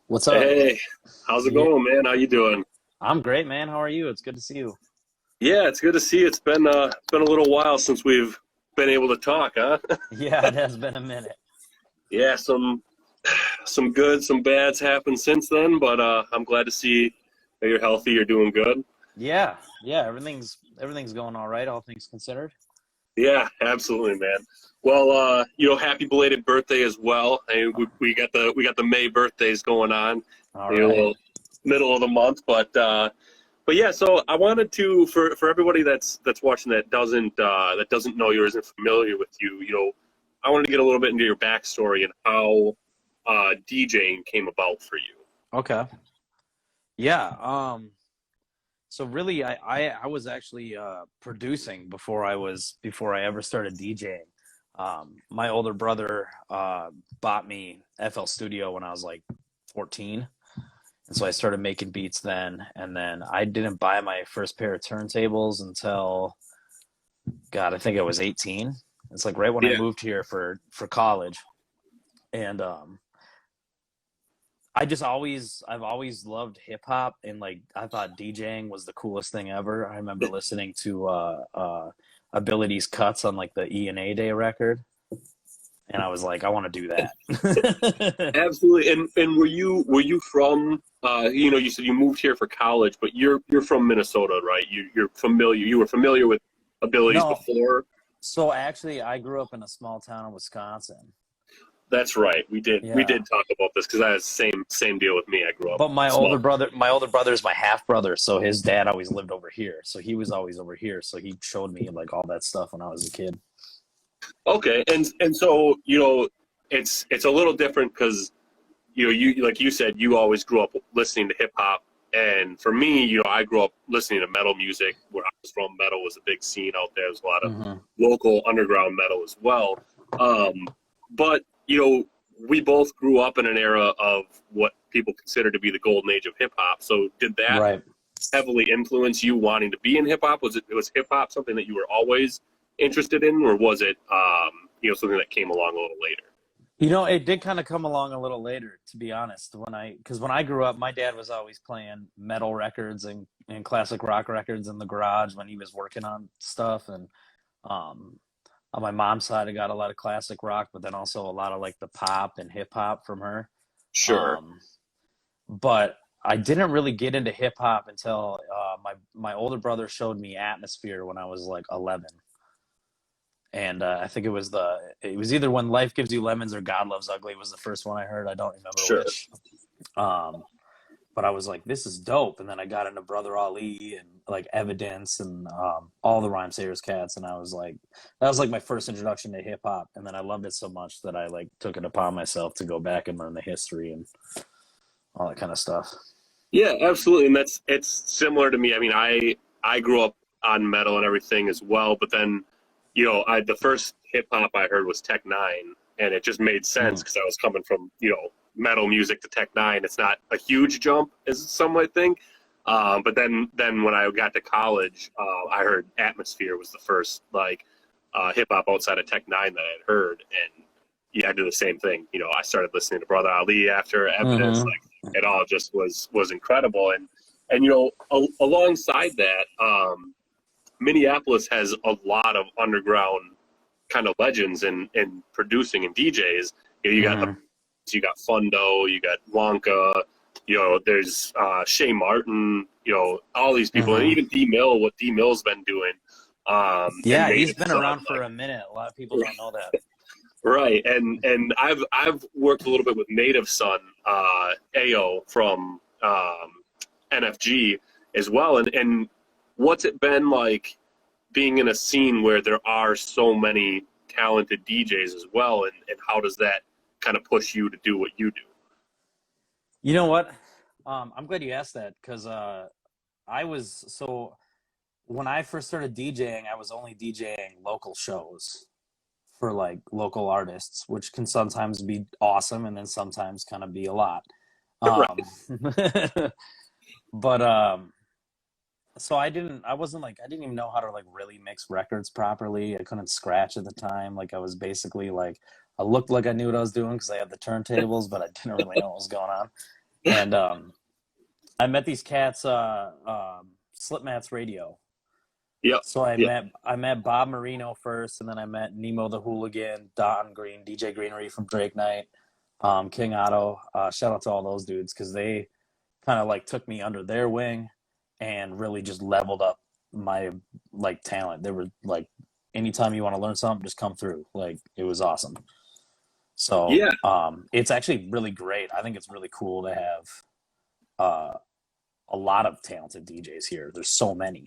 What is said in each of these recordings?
What's up? Hey, how's it Yeah, going, man? How you doing? I'm great, man. How are you? It's good to see you. Yeah, it's good to see you. It's been a little while since we've been able to talk, huh? Yeah, it has been a minute. Yeah, some good, some bads happened since then, but I'm glad to see that you're healthy, you're doing good. Yeah, everything's going all right, all things considered. Yeah, absolutely, man. Well, happy belated birthday as well. We got the May birthdays going on, All a right. little middle of the month, but yeah. So I wanted to for everybody that's watching that doesn't know you or isn't familiar with you. I wanted to get a little bit into your backstory and how DJing came about for you. Okay. Yeah. So really, I was actually producing before I ever started DJing. My older brother bought me FL Studio when I was like 14, and so I started making beats then. And then I didn't buy my first pair of turntables until God, I think I was 18. It's like right when I Yeah, moved here for college, and I've always loved hip hop, and like I thought DJing was the coolest thing ever. I remember listening to Ability's cuts on like the E&A Day record, and I was like, I want to do that. absolutely. And were you from you said you moved here for college, but you're from Minnesota, right? You were familiar with abilities No, before. so actually, I grew up in a small town in Wisconsin. That's right. We did Yeah, talk about this because I had the same deal with me. I grew up but small. my older brother is my half brother, so his dad always lived over here. So he was always over here. So he showed me like all that stuff when I was a kid. Okay, and so it's a little different because you like you said you always grew up listening to hip hop, and for me, I grew up listening to metal music. Where I was from, metal was a big scene out there. There's a lot of Hmm. local underground metal as well. Um, but we both grew up in an era of what people consider to be the golden age of hip hop. So did that Right. heavily influence you wanting to be in hip hop? Was hip hop something that you were always interested in, or was it something that came along a little later? It did kind of come along a little later, to be honest. Because when I grew up, my dad was always playing metal records and classic rock records in the garage when he was working on stuff. And um, on my mom's side, I got a lot of classic rock, but then also a lot of like the pop and hip hop from her. Sure. Um, but I didn't really get into hip hop until my older brother showed me Atmosphere when I was like 11, and I think it was either When Life Gives You Lemons or God Loves Ugly was the first one I heard. I don't remember Sure. which. Um, but I was like, this is dope. And then I got into Brother Ali and like Evidence and all the Rhyme Sayers cats, and I was like, that was like my first introduction to hip hop. And then I loved it so much that I like took it upon myself to go back and learn the history and all that kind of stuff. Yeah, absolutely. And it's similar to me. I mean, I grew up on metal and everything as well, but then I the first hip hop I heard was Tech Nine, and it just made sense Mm. because I was coming from metal music to Tech Nine. It's not a huge jump, as some might think. But then when I got to college, I heard Atmosphere was the first like hip hop outside of Tech Nine that I'd heard, and yeah, I did the same thing. I started listening to Brother Ali after Evidence. Mm-hmm. Like it all just was incredible, and alongside that, Minneapolis has a lot of underground kind of legends in producing and DJs. You got Mm-hmm. you got Fundo, you got Wonka, there's Shay Martin, all these people, and Mm-hmm. even D Mill, what D Mill's been doing, and Yeah, he's Native been Son, around for a minute. A lot of people like don't know that. right, and I've worked a little bit with Native Son, AO from NFG as well, and what's it been like being in a scene where there are so many talented DJs as well, and how does that kind of push you to do what you do? You know what? I'm glad you asked that because I was so when I first started DJing, I was only DJing local shows for like local artists, which can sometimes be awesome and then sometimes kind of be a lot. Um, Right. but so I didn't even know how to like really mix records properly. I couldn't scratch at the time. Like I was basically like I looked like I knew what I was doing because I had the turntables, but I didn't really know what was going on. And I met these cats, Slipmats Radio. Yep. So I Yep. met Bob Marino first, and then I met Nemo the Hooligan, Don Green, DJ Greenery from Drake Knight, King Otto. Shout out to all those dudes because they kind of like took me under their wing and really just leveled up my like talent. They were like, anytime you want to learn something, just come through. Like it was awesome. So Yeah. it's actually really great. I think it's really cool to have uh, a lot of talented DJs here. There's so many.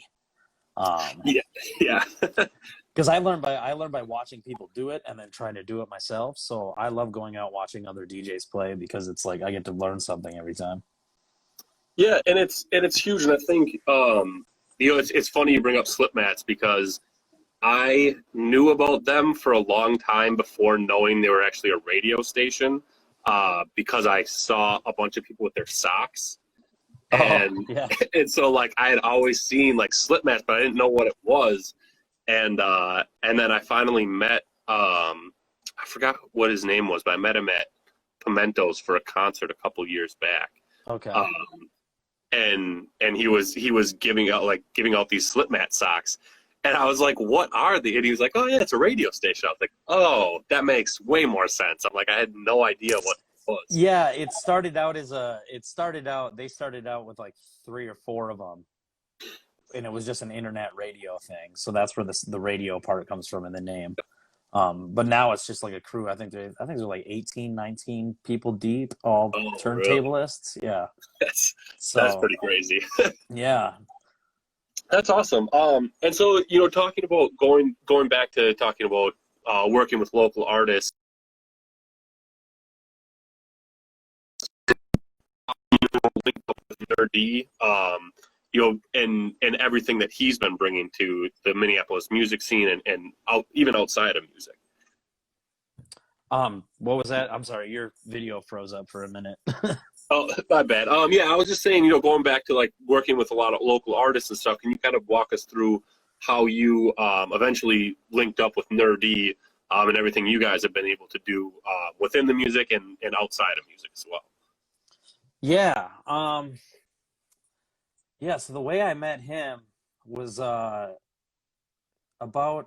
Yeah. Yeah. Because I learned by watching people do it and then trying to do it myself. So I love going out watching other DJs play because it's like I get to learn something every time. Yeah, and it's huge, and I think it's funny you bring up Slipmats because I knew about them for a long time before knowing they were actually a radio station, because I saw a bunch of people with their socks, Oh and yeah. and so like I had always seen like Slipmats, but I didn't know what it was, and then I finally met I forgot what his name was, but I met him at Pimentos for a concert a couple years back. Okay. Um, and he was giving out these slip mat socks, and I was like, what are they? And he was like, oh yeah, it's a radio station. I was like, oh, that makes way more sense. I'm like, I had no idea what it was. Yeah, they started out with like three or four of them, and it was just an internet radio thing. So that's where the radio part comes from in the name. But now it's just like a crew. I think they're like 18, 19 people deep, all Oh really? turntablists. Yeah. That's So pretty crazy. yeah. That's awesome. And so talking about going back to talking about working with local artists, linked up with Nerdy, and everything that he's been bringing to the Minneapolis music scene and even outside of music. What was that? I'm sorry, your video froze up for a minute. Oh, my bad. Yeah, I was just saying, going back to like working with a lot of local artists and stuff. Can you kind of walk us through how you eventually linked up with Nerdy, and everything you guys have been able to do within the music and outside of music as well? Yeah. Yeah, so the way I met him was about a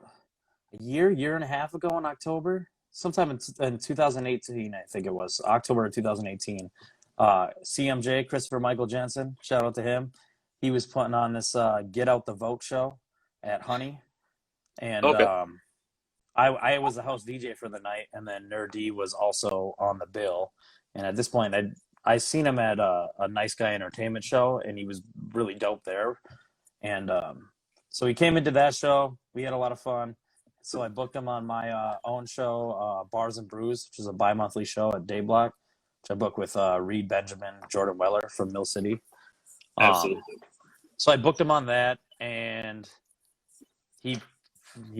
year and a half ago in October, sometime in 2018, I think it was October of 2018. CMJ, Christopher Michael Jensen, shout out to him. He was putting on this Get Out the Vote show at Honey, and Okay. I was the house DJ for the night, and then Nerdy was also on the bill. And at this point, I seen him at a Nice Guy Entertainment show, and he was really dope there. And so he came into that show. We had a lot of fun. So I booked him on my own show, Bars and Brews, which is a bi-monthly show at Dayblock, which I booked with Reed Benjamin, Jordan Weller from Mill City. Absolutely. So I booked him on that, and he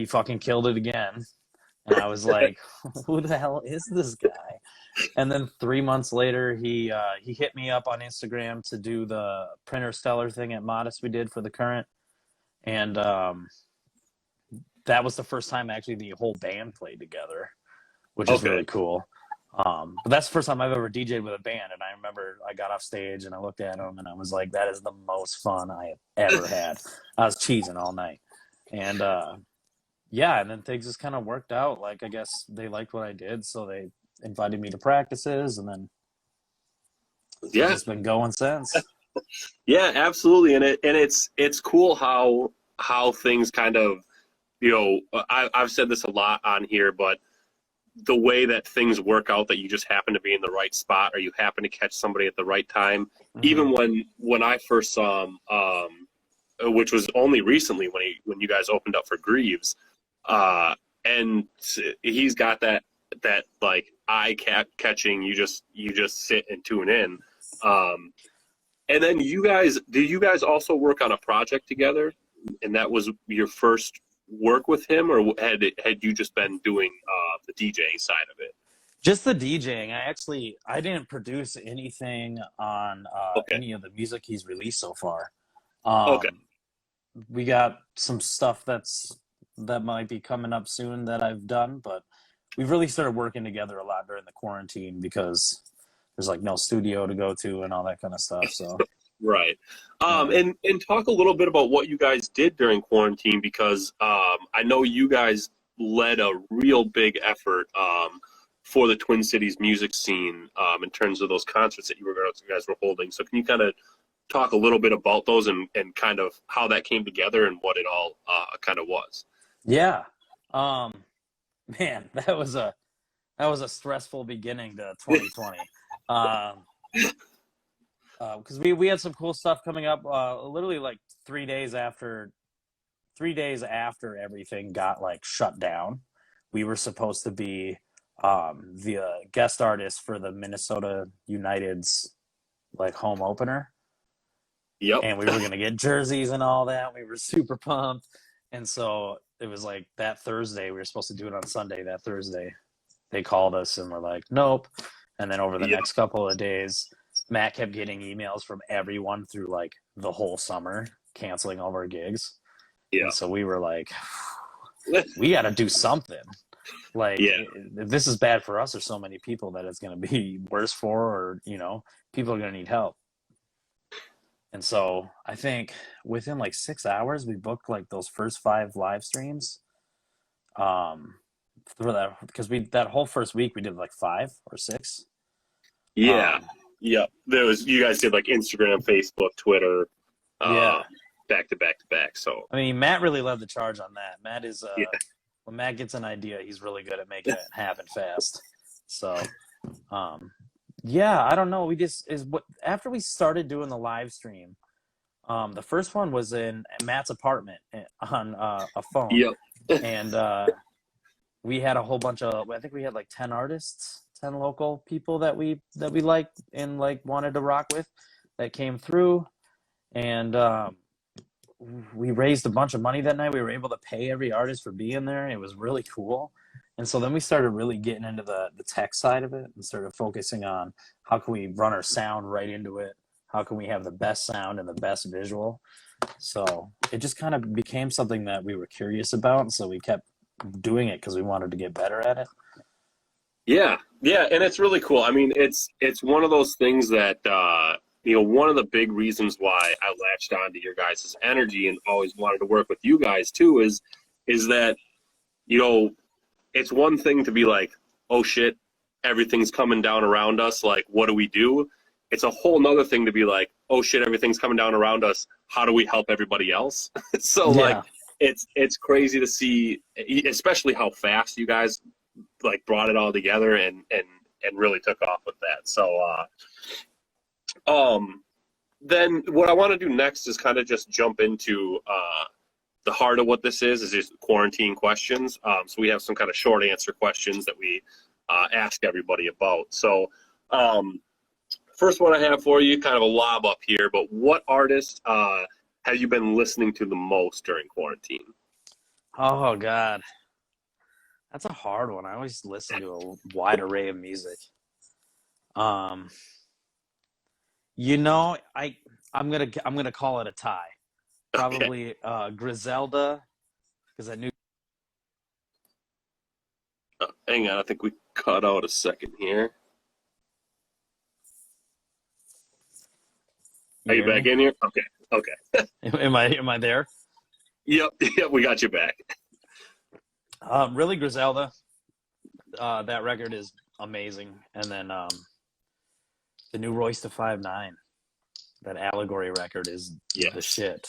fucking killed it again. And I was like, who the hell is this guy? And then 3 months later, he hit me up on Instagram to do the Printer Stellar thing at Modest we did for the Current. And that was the first time actually the whole band played together, which is Okay. really cool. But that's the first time I've ever DJed with a band. And I remember I got off stage and I looked at him and I was like, that is the most fun I have ever had. I was cheesing all night. And yeah, and then things just kind of worked out. Like, I guess they liked what I did, so they invited me to practices, and then it's Yeah. just been going since. Yeah, absolutely. And it's cool how things kind of, I've said this a lot on here, but the way that things work out, that you just happen to be in the right spot or you happen to catch somebody at the right time. Mm-hmm. Even when I first saw him, which was only recently when you guys opened up for Greaves, and he's got that like eye catching. You just sit and tune in. And then did you guys also work on a project together? And that was your first work with him, or had you just been doing the DJing side of it? Just the DJing. I didn't produce anything on Okay. any of the music he's released so far. Okay. We got some stuff that might be coming up soon that I've done, but we've really started working together a lot during the quarantine because there's like no studio to go to and all that kind of stuff. So Right. yeah. And talk a little bit about what you guys did during quarantine, because I know you guys led a real big effort for the Twin Cities music scene in terms of those concerts that you guys were holding. So can you kind of talk a little bit about those and kind of how that came together and what it all kind of was? Yeah. Um, Man, that was a stressful beginning to 2020. Um, because we had some cool stuff coming up. Literally like 3 days after everything got like shut down, we were supposed to be the guest artist for the Minnesota United's like home opener, Yep. and we were gonna get jerseys and all that. We were super pumped, and so it was like that Thursday. We were supposed to do it on Sunday. That Thursday, they called us and were like, "Nope." And then over the Yep. next couple of days, Matt kept getting emails from everyone through like the whole summer canceling all of our gigs. And Yeah. so we were like, we got to do something. Like, Yeah. if this is bad for us or so many people that it's going to be worse for, or, people are going to need help. And so I think within like 6 hours, we booked like those first 5 live streams. For that, because that whole first week we did like 5 or 6. Yeah. Um, Yeah. You guys did like Instagram, Facebook, Twitter, yeah. back to back to back. So I mean, Matt really led the charge on that. Matt is, yeah. when Matt gets an idea, he's really good at making it happen fast. So, yeah, I don't know. After we started doing the live stream, the first one was in Matt's apartment on a phone, Yep. and we had a whole bunch of. I think we had like 10 artists, 10 local people that we liked and like wanted to rock with, that came through, and we raised a bunch of money that night. We were able to pay every artist for being there. It was really cool. And so then we started really getting into the tech side of it and started focusing on how can we run our sound right into it? How can we have the best sound and the best visual? So it just kind of became something that we were curious about. And so we kept doing it because we wanted to get better at it. Yeah. Yeah. And it's really cool. I mean, it's one of those things that, one of the big reasons why I latched on to your guys' energy and always wanted to work with you guys too is that, it's one thing to be like, oh shit, everything's coming down around us. Like, what do we do? It's a whole nother thing to be like, oh shit, everything's coming down around us. How do we help everybody else? So Yeah. like, it's crazy to see, especially how fast you guys like brought it all together and really took off with that. So, then what I want to do next is kind of just jump into the heart of what this is just quarantine questions. So we have some kind of short answer questions that we ask everybody about. So first one I have for you, kind of a lob up here, but what artist have you been listening to the most during quarantine? Oh, God. That's a hard one. I always listen to a wide array of music. I'm gonna call it a tie. Probably Griselda, because I knew. Hang on, I think we cut out a second here. Are you back in here? Okay. Am I there? Yep, we got you back. Really, Griselda. That record is amazing, and then the new Royce to 5'9", that Allegory record is the shit.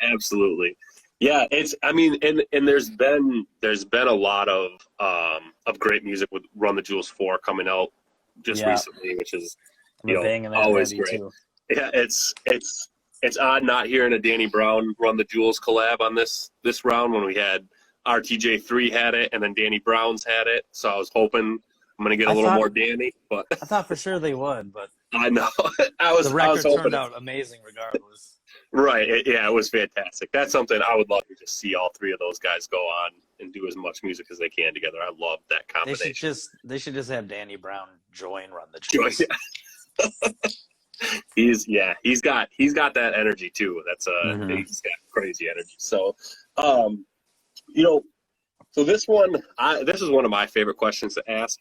Absolutely. Yeah, and there's been a lot of great music with Run the Jewels 4 coming out just recently, which is always great. Too. Yeah, it's odd not hearing a Danny Brown Run the Jewels collab on this round when we had RTJ3 had it and then Danny Brown's had it. So I was hoping I'm going to get a little more Danny, but I thought for sure they would, but I know. The record turned out amazing regardless. Right. It was fantastic. That's something I would love to just see all three of those guys go on and do as much music as they can together. I love that combination. They should just have Danny Brown join Run the Jewels. He's got that energy too. That's he's got crazy energy. So so this is one of my favorite questions to ask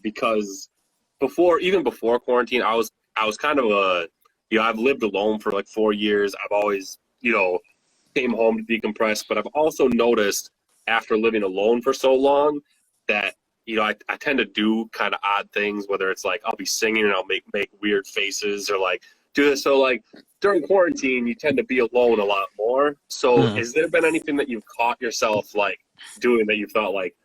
because even before quarantine, I was kind of a, I've lived alone for like 4 years. I've always, came home to decompress, but I've also noticed after living alone for so long that, I tend to do kind of odd things, whether it's like I'll be singing and I'll make weird faces or like do this. So like during quarantine, you tend to be alone a lot more. So Mm. has there been anything that you've caught yourself like doing that you thought like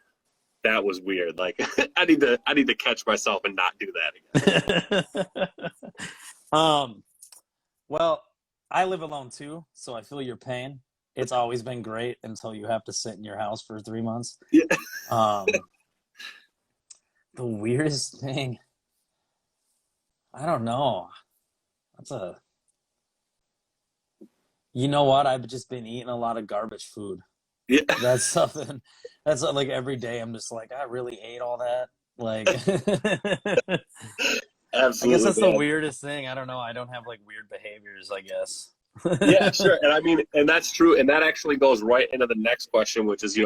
that was weird? Like I need to catch myself and not do that again. um, well, I live alone too, so I feel your pain. It's always been great until you have to sit in your house for 3 months. Yeah. Um, the weirdest thing, I don't know. That's a, you know what? I've just been eating a lot of garbage food. Yeah. That's something. That's like every day I'm just like, I really ate all that. Like, I guess Absolutely, that's the man. weirdest thing. I don't know. I don't have like weird behaviors, I guess. Yeah, sure. And I mean, and that's true. And that actually goes right into the next question, which is,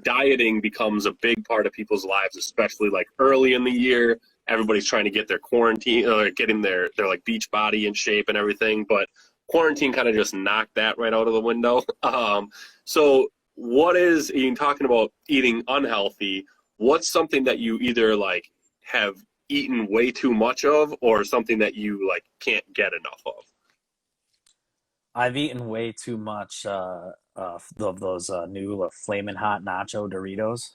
dieting becomes a big part of people's lives, especially like early in the year. Everybody's trying to get their quarantine or getting their like beach body in shape and everything. But quarantine kind of just knocked that right out of the window. So what is, in talking about eating unhealthy, what's something that you either like have eaten way too much of or something that you like can't get enough of? I've eaten way too much of those new flaming hot nacho Doritos.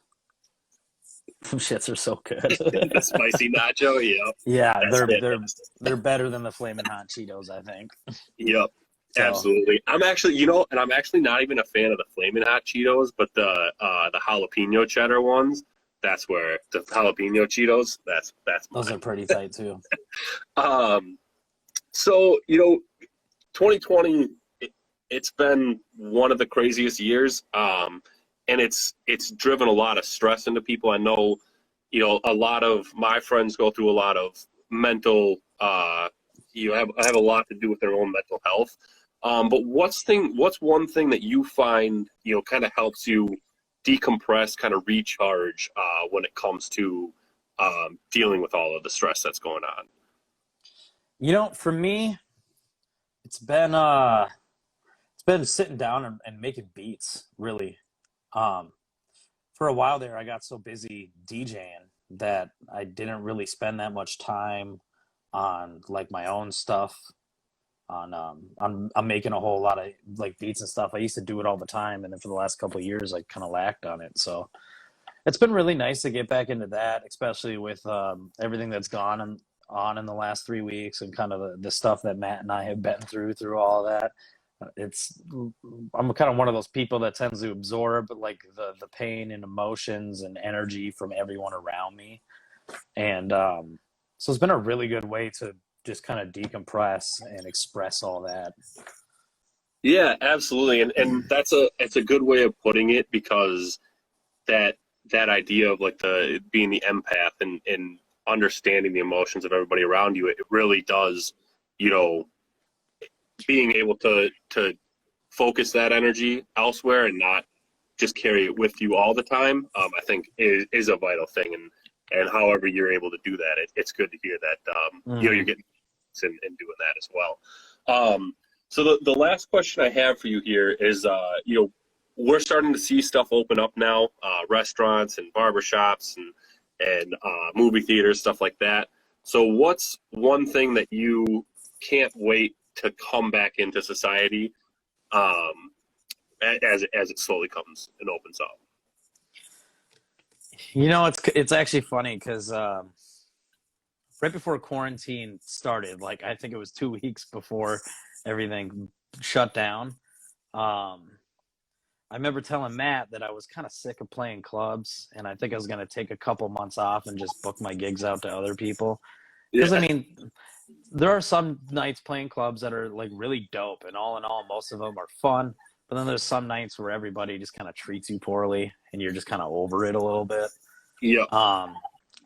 Them shits are so good. The spicy nacho, yep. Yeah, That's fantastic. they're better than the flaming hot Cheetos, I think. Yep, So absolutely. I'm actually, and I'm actually not even a fan of the flaming hot Cheetos, but the jalapeno cheddar ones. That's where the jalapeno Cheetos. That's those mine. are pretty tight too. Um, so 2020, it's been one of the craziest years, and it's driven a lot of stress into people. I know, a lot of my friends go through a lot of mental. Have a lot to do with their own mental health. But what's one thing that you find kind of helps you decompress, kind of recharge when it comes to dealing with all of the stress that's going on? For me, it's been sitting down and making beats, really. Um, for a while there, I got so busy DJing that I didn't really spend that much time on like my own stuff. I'm making a whole lot of like beats and stuff. I used to do it all the time, and then for the last couple of years, I kind of lacked on it. So it's been really nice to get back into that, especially with everything that's on in the last 3 weeks and kind of the stuff that Matt and I have been through all that. It's I'm kind of one of those people that tends to absorb like the pain and emotions and energy from everyone around me, and so it's been a really good way to just kind of decompress and express all that. Yeah, absolutely, and it's a good way of putting it because that that idea of like the being the empath and understanding the emotions of everybody around you, it really does, you know, being able to focus that energy elsewhere and not just carry it with you all the time. I think is a vital thing, and however you're able to do that, it's good to hear that you're Mm. getting and doing that as well. So the last question I have for you here is, we're starting to see stuff open up now, restaurants and barbershops and movie theaters, stuff like that. So what's one thing that you can't wait to come back into society as it slowly comes and opens up? It's actually funny because right before quarantine started, like I think it was 2 weeks before everything shut down. Um, I remember telling Matt that I was kind of sick of playing clubs, and I think I was going to take a couple months off and just book my gigs out to other people. Because I Yeah, mean, there are some nights playing clubs that are like really dope, and all in all, most of them are fun. But then there's some nights where everybody just kind of treats you poorly, and you're just kind of over it a little bit. yeah, Um,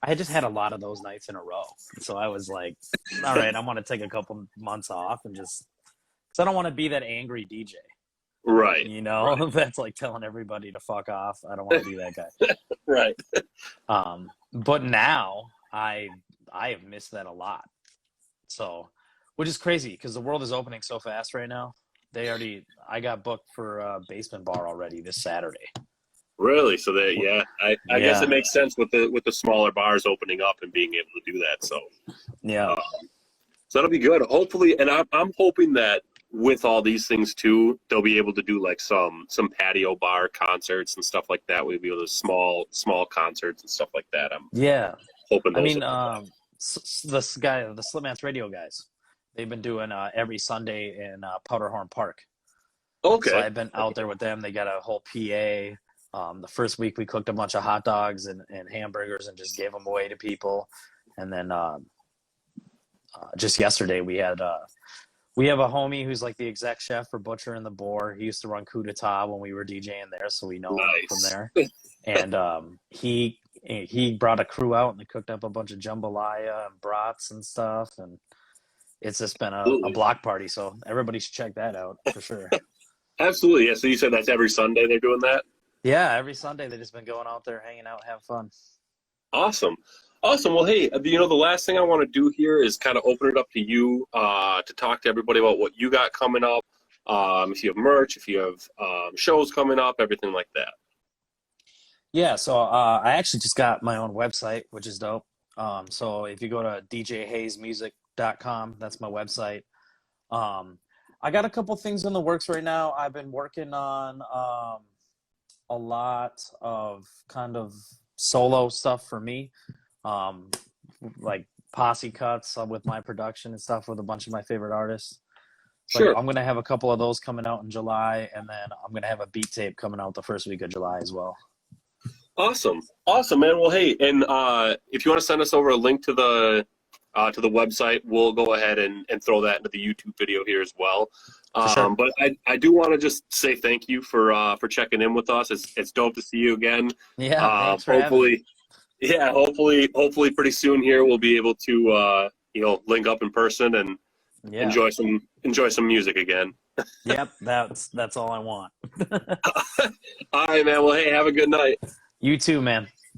I just had a lot of those nights in a row, so I was like, "All right, I want to take a couple months off and just," because I don't want to be that angry DJ. right, right, That's like telling everybody to fuck off. I don't want to be that guy. right. But now I I have missed that a lot. So, which is crazy because the world is opening so fast right now. I got booked for a basement bar already this Saturday. Really? So that, yeah, I guess it Yeah, makes sense with the smaller bars opening up and being able to do that. So, yeah, uh, so that'll be good. Hopefully, and I'm hoping that with all these things too, they'll be able to do like some patio bar concerts and stuff like that. We'll be able to small concerts and stuff like that. I'm yeah. hoping I those mean, will. the Slipmats Radio guys, they've been doing every Sunday in Powderhorn Park. So Okay. I've been out there with them. They got a whole PA. The first week we cooked a bunch of hot dogs and hamburgers and just gave them away to people. And then just yesterday we have a homie who's like the exec chef for Butcher and the Boar. He used to run Coup d'etat when we were DJing there, so we know him from Nice. there. And he brought a crew out and they cooked up a bunch of jambalaya and brats and stuff. And it's just been a Absolutely. block party, so everybody should check that out for sure. Absolutely. Yeah. So you said that's every Sunday they're doing that? Yeah, every Sunday they've just been going out there, hanging out, having fun. Awesome. Awesome. Well, hey, the last thing I want to do here is kind of open it up to you to talk to everybody about what you got coming up. If you have merch, if you have shows coming up, everything like that. Yeah, so I actually just got my own website, which is dope. So if you go to djhayesmusic.com, that's my website. I got a couple things in the works right now. I've been working on a lot of kind of solo stuff for me, like posse cuts with my production and stuff with a bunch of my favorite artists. So Sure. I'm gonna have a couple of those coming out in July, and then I'm gonna have a beat tape coming out the first week of July as well. Awesome. Awesome, man. Well, hey, and if you want to send us over a link to the website, we'll go ahead and throw that into the YouTube video here as well. For sure. But I do want to just say thank you for checking in with us. It's dope to see you again. Yeah, thanks for having me. Hopefully, yeah, hopefully pretty soon here we'll be able to link up in person and Yeah. enjoy some music again. Yep, that's all I want. All right, man. Well, hey, have a good night. You too, man.